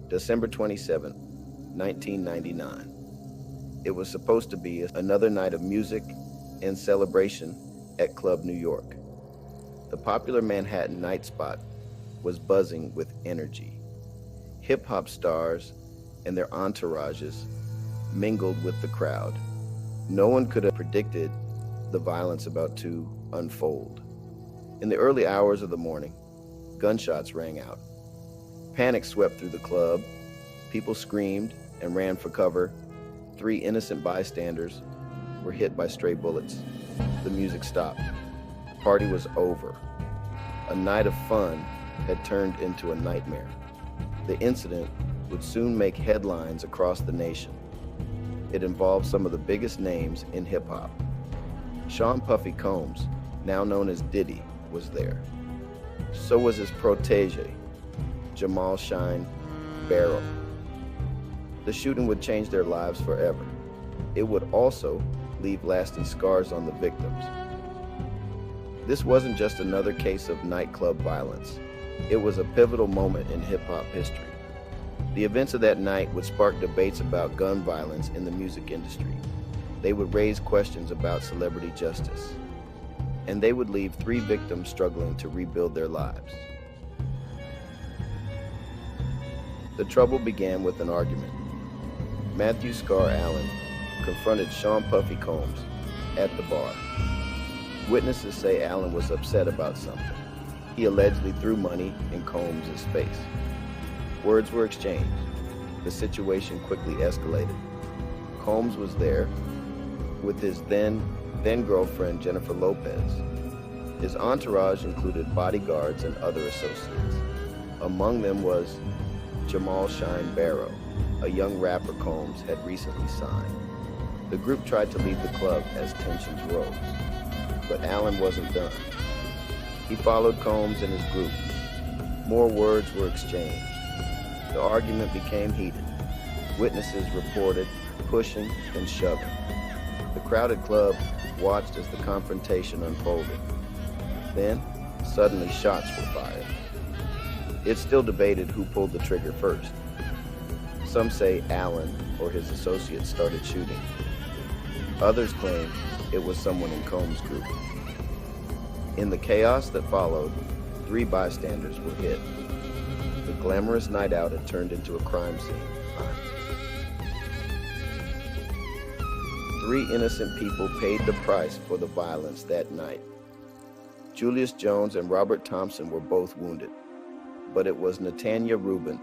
December 27, 1999. It was supposed to be another night of music and celebration at Club New York. The popular Manhattan night spot was buzzing with energy. Hip-hop stars and their entourages mingled with the crowd. No one could have predicted the violence about to unfold. In the early hours of the morning, gunshots rang out. Panic swept through the club. People screamed and ran for cover. 3 innocent bystanders were hit by stray bullets. The music stopped. The party was over. A night of fun had turned into a nightmare. The incident would soon make headlines across the nation. It involved some of the biggest names in hip-hop. Sean Puffy Combs, now known as Diddy, was there. So was his protege, Jamal Shine Barrow. The shooting would change their lives forever. It would also leave lasting scars on the victims. This wasn't just another case of nightclub violence. It was a pivotal moment in hip-hop history. The events of that night would spark debates about gun violence in the music industry. They would raise questions about celebrity justice. And they would leave 3 victims struggling to rebuild their lives. The trouble began with an argument. Matthew Scar Allen confronted Sean Puffy Combs at the bar. Witnesses say Allen was upset about something. He allegedly threw money in Combs' face. Words were exchanged. The situation quickly escalated. Combs was there with his then girlfriend Jennifer Lopez. His entourage included bodyguards and other associates. Among them was Jamal Shine Barrow, a young rapper Combs had recently signed. The group tried to leave the club as tensions rose, but Allen wasn't done. He followed Combs and his group. More words were exchanged. The argument became heated. Witnesses reported pushing and shoving. The crowded club watched as the confrontation unfolded. Then, suddenly shots were fired. It's still debated who pulled the trigger first. Some say Allen or his associates started shooting. Others claim it was someone in Combs' group. In the chaos that followed, 3 bystanders were hit. The glamorous night out had turned into a crime scene. 3 innocent people paid the price for the violence that night. Julius Jones and Robert Thompson were both wounded, but it was Natanya Rubin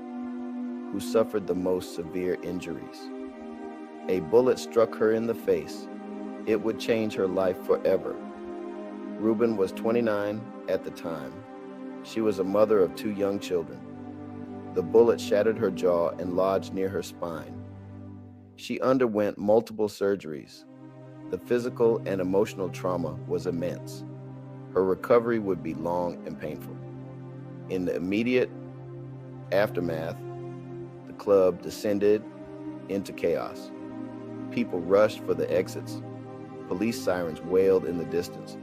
who suffered the most severe injuries. A bullet struck her in the face. It would change her life forever. Rubin was 29 at the time. She was a mother of 2 young children. The bullet shattered her jaw and lodged near her spine. She underwent multiple surgeries. The physical and emotional trauma was immense. Her recovery would be long and painful. In the immediate aftermath, the club descended into chaos. People rushed for the exits. Police sirens wailed in the distance.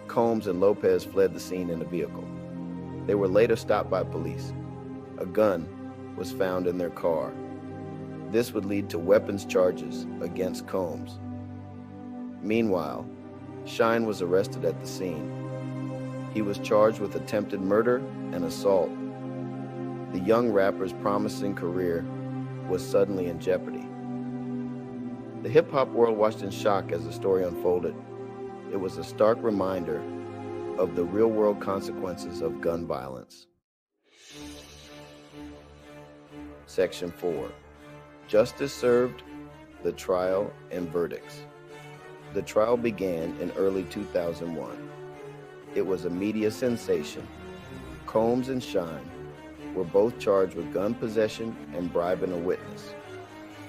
Combs and Lopez fled the scene in a vehicle. They were later stopped by police. A gun was found in their car. This would lead to weapons charges against Combs. Meanwhile, Shine was arrested at the scene. He was charged with attempted murder and assault. The young rapper's promising career was suddenly in jeopardy. The hip-hop world watched in shock as the story unfolded. It was a stark reminder of the real-world consequences of gun violence. Section 4. Justice served, the trial and verdicts. The trial began in early 2001. It was a media sensation. Combs and Shine were both charged with gun possession and bribing a witness.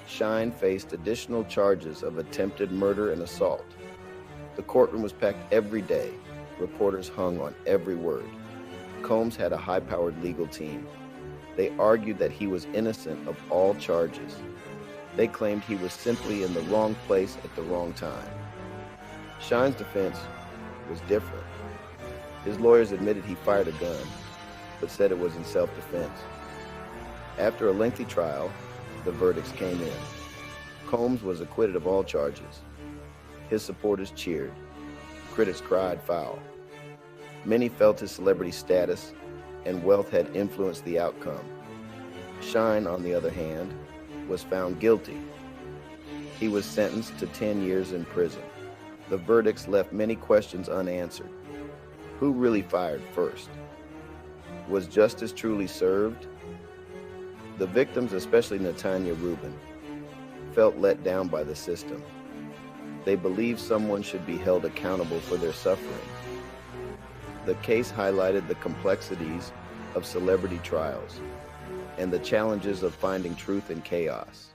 Shine faced additional charges of attempted murder and assault. The courtroom was packed every day. Reporters hung on every word. Combs had a high-powered legal team. They argued that he was innocent of all charges. They claimed he was simply in the wrong place at the wrong time. Shine's defense was different. His lawyers admitted he fired a gun, but said it was in self-defense. After a lengthy trial, the verdicts came in. Combs was acquitted of all charges. His supporters cheered. Critics cried foul. Many felt his celebrity status and wealth had influenced the outcome. Shine, on the other hand, was found guilty. He was sentenced to 10 years in prison. The verdicts left many questions unanswered. Who really fired first? Was justice truly served? The victims, especially Natanya Rubin, felt let down by the system. They believed someone should be held accountable for their suffering. The case highlighted the complexities of celebrity trials and the challenges of finding truth in chaos.